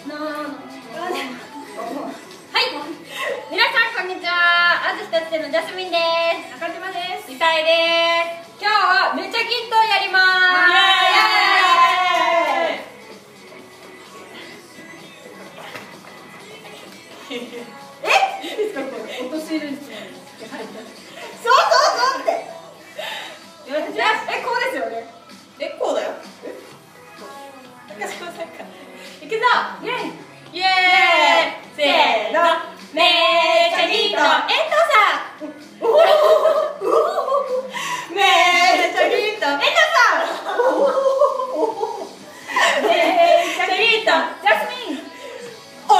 皆さんこんにちは。あずひとつてのジャスミンです。中島です。リサイです。今日はめちゃキットをやります。いいですかこれ落とし入れるんですね。そうって。こうですよね。こうだよ。いくぞ。イエーイイエーイ。せーの。めちゃキット遠藤さん。めちゃキット遠藤さん。めちゃキットジャスミン。ど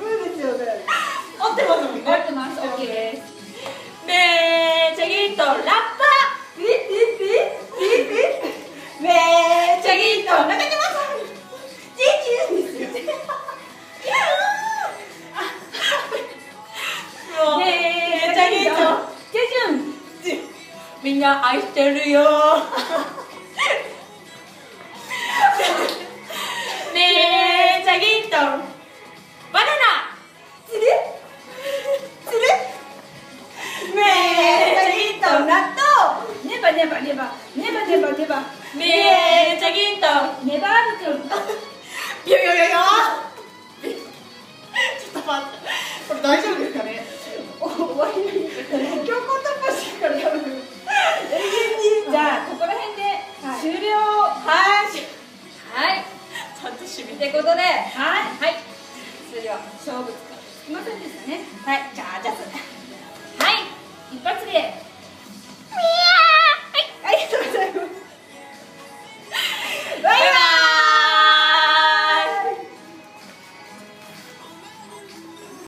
ういうことですですよね。合ってますもんね。合ってます。OK です。めちゃキットラッパー。めちゃキット中島さん。みんな愛してるよ。めちゃキットバナナ。つるめちゃキット納豆。ネバめちゃキットネバールくん。ちょっと待って、これ大丈夫ですかね。終わり強行突破してからやる。じゃあここら辺で終了。はい。ちゃんと締めてことで、それでは勝負つきませんでしたね。はい、じゃあジャス。はい、一発で。